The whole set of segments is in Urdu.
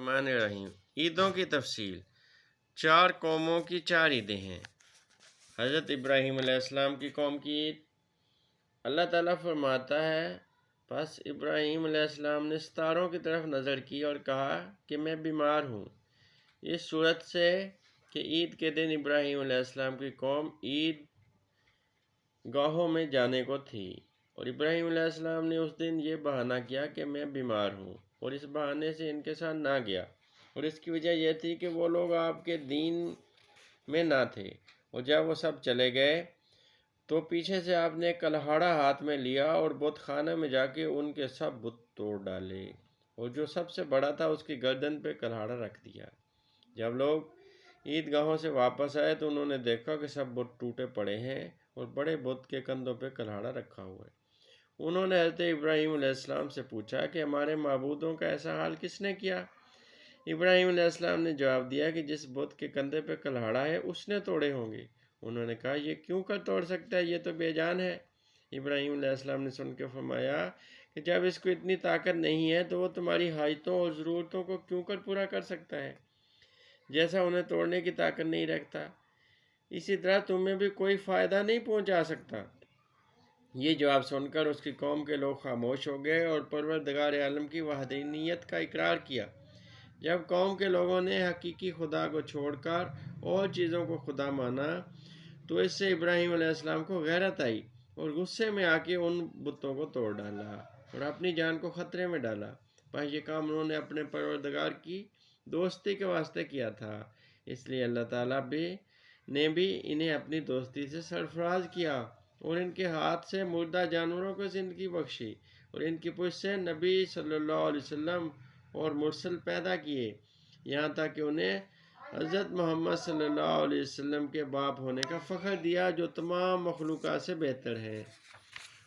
الرحمن الرحیم۔ عیدوں کی تفصیل۔ 4 قوموں کی 4 عیدیں ہیں۔ حضرت ابراہیم علیہ السلام کی قوم کی عید۔ اللہ تعالیٰ فرماتا ہے پس ابراہیم علیہ السلام نے ستاروں کی طرف نظر کی اور کہا کہ میں بیمار ہوں۔ اس صورت سے کہ عید کے دن ابراہیم علیہ السلام کی قوم عید گاہوں میں جانے کو تھی، اور ابراہیم علیہ السلام نے اس دن یہ بہانہ کیا کہ میں بیمار ہوں، اور اس بہانے سے ان کے ساتھ نہ گیا، اور اس کی وجہ یہ تھی کہ وہ لوگ آپ کے دین میں نہ تھے۔ اور جب وہ سب چلے گئے تو پیچھے سے آپ نے کلہاڑا ہاتھ میں لیا اور بت خانہ میں جا کے ان کے سب بت توڑ ڈالے، اور جو سب سے بڑا تھا اس کی گردن پہ کلہاڑا رکھ دیا۔ جب لوگ عید گاہوں سے واپس آئے تو انہوں نے دیکھا کہ سب بت ٹوٹے پڑے ہیں اور بڑے بت کے کندھوں پہ کلہاڑا رکھا ہوا ہے۔ انہوں نے حضرت ابراہیم علیہ السلام سے پوچھا کہ ہمارے معبودوں کا ایسا حال کس نے کیا؟ ابراہیم علیہ السلام نے جواب دیا کہ جس بت کے کندھے پہ کلہاڑا ہے اس نے توڑے ہوں گے۔ انہوں نے کہا یہ کیوں کر توڑ سکتا ہے، یہ تو بے جان ہے۔ ابراہیم علیہ السلام نے سن کے فرمایا کہ جب اس کو اتنی طاقت نہیں ہے تو وہ تمہاری حاجتوں اور ضرورتوں کو کیوں کر پورا کر سکتا ہے، جیسا انہیں توڑنے کی طاقت نہیں رکھتا، اسی طرح تمہیں بھی کوئی فائدہ نہیں پہنچا سکتا۔ یہ جواب سن کر اس کی قوم کے لوگ خاموش ہو گئے اور پروردگار عالم کی وحدانیت کا اقرار کیا۔ جب قوم کے لوگوں نے حقیقی خدا کو چھوڑ کر اور چیزوں کو خدا مانا تو اس سے ابراہیم علیہ السلام کو غیرت آئی اور غصے میں آ کے ان بتوں کو توڑ ڈالا اور اپنی جان کو خطرے میں ڈالا۔ پر یہ کام انہوں نے اپنے پروردگار کی دوستی کے واسطے کیا تھا، اس لیے اللہ تعالیٰ نے بھی انہیں اپنی دوستی سے سرفراز کیا اور ان کے ہاتھ سے مردہ جانوروں کو زندگی بخشی، اور ان کی پشت سے نبی صلی اللہ علیہ وسلم اور مرسل پیدا کیے، یہاں تک کہ انہیں حضرت محمد صلی اللہ علیہ وسلم کے باپ ہونے کا فخر دیا جو تمام مخلوقات سے بہتر ہے۔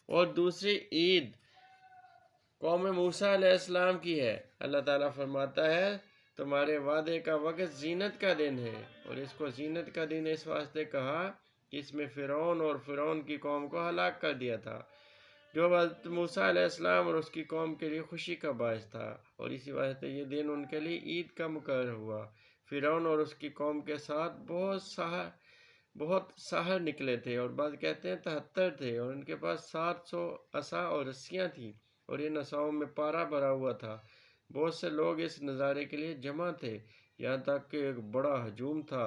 اور دوسری عید قوم موسیٰ علیہ السلام کی ہے۔ اللہ تعالیٰ فرماتا ہے تمہارے وعدے کا وقت زینت کا دن ہے، اور اس کو زینت کا دن اس واسطے کہا کہ اس میں فرعون اور فرعون کی قوم کو ہلاک کر دیا تھا، جو حضرت موسیٰ علیہ السلام اور اس کی قوم کے لیے خوشی کا باعث تھا، اور اسی واسطے یہ دن ان کے لیے عید کا مقرر ہوا۔ فرعون اور اس کی قوم کے ساتھ بہت ساحر نکلے تھے، اور بعض کہتے ہیں 73 تھے، اور ان کے پاس 700 عصا اور رسیاں تھیں، اور ان عصاؤں میں پارا بھرا ہوا تھا۔ بہت سے لوگ اس نظارے کے لیے جمع تھے، یہاں تک کہ ایک بڑا ہجوم تھا۔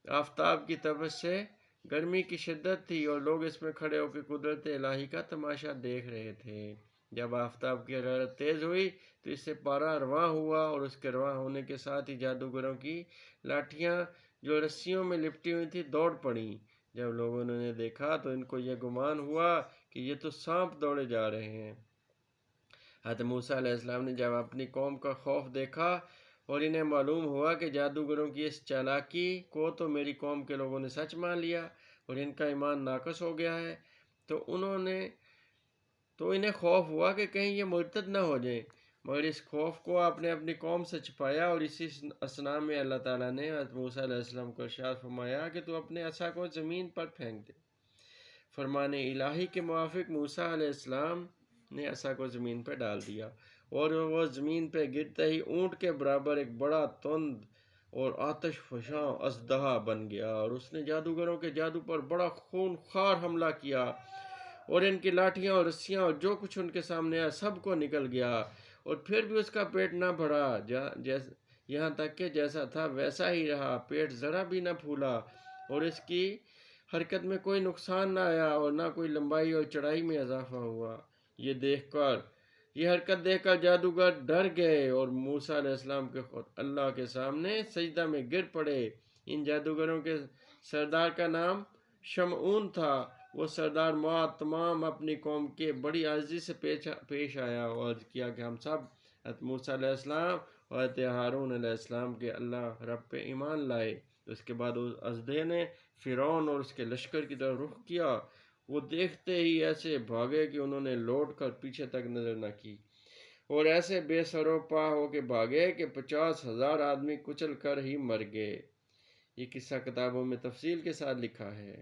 آفتاب کی طرف سے گرمی کی شدت تھی اور لوگ اس میں کھڑے ہو کے قدرت الہی کا تماشا دیکھ رہے تھے۔ جب آفتاب کی حرارت تیز ہوئی تو اس سے پارا رواں ہوا، اور اس کے رواں ہونے کے ساتھ ہی جادوگروں کی لاٹھیاں جو رسیوں میں لپٹی ہوئی تھی دوڑ پڑیں۔ جب لوگوں نے دیکھا تو ان کو یہ گمان ہوا کہ یہ تو سانپ دوڑے جا رہے ہیں۔ حضرت موسیٰ علیہ السلام نے جب اپنی قوم کا خوف دیکھا اور انہیں معلوم ہوا کہ جادوگروں کی اس چالاکی کو تو میری قوم کے لوگوں نے سچ مان لیا اور ان کا ایمان ناقص ہو گیا ہے، تو انہیں خوف ہوا کہ کہیں یہ مرتد نہ ہو جائیں، مگر اس خوف کو آپ نے اپنی قوم سے چھپایا۔ اور اسی اثناء میں اللہ تعالیٰ نے حضرت موسیٰ علیہ السلام کو ارشاد فرمایا کہ تو اپنے عصا کو زمین پر پھینک دے۔ فرمان الہی کے موافق موسیٰ علیہ السلام نے عصا کو زمین پہ ڈال دیا، اور وہ زمین پہ گرتے ہی اونٹ کے برابر ایک بڑا تند اور آتش فشاں اژدہا بن گیا، اور اس نے جادوگروں کے جادو پر بڑا خونخوار حملہ کیا، اور ان کی لاٹھیاں اور رسیاں اور جو کچھ ان کے سامنے آیا سب کو نکل گیا، اور پھر بھی اس کا پیٹ نہ بڑھا، یہاں تک کہ جیسا تھا ویسا ہی رہا، پیٹ ذرا بھی نہ پھولا، اور اس کی حرکت میں کوئی نقصان نہ آیا اور نہ کوئی لمبائی اور چڑھائی میں اضافہ ہوا۔ یہ حرکت دیکھ کر جادوگر ڈر گئے اور موسیٰ علیہ السلام کے خود اللہ کے سامنے سجدہ میں گر پڑے۔ ان جادوگروں کے سردار کا نام شمعون تھا۔ وہ سردار موعد تمام اپنی قوم کے بڑی عاجزی سے پیش آیا اور عرض کیا کہ ہم سب حضرت موسیٰ علیہ السلام اور حضرت ہارون علیہ السلام کے اللہ رب پہ ایمان لائے۔ اس کے بعد اس اژدہے نے فرعون اور اس کے لشکر کی طرف رخ کیا۔ وہ دیکھتے ہی ایسے بھاگے کہ انہوں نے لوٹ کر پیچھے تک نظر نہ کی، اور ایسے بے سر و پا ہو کے بھاگے کہ 50,000 آدمی کچل کر ہی مر گئے۔ یہ قصہ کتابوں میں تفصیل کے ساتھ لکھا ہے۔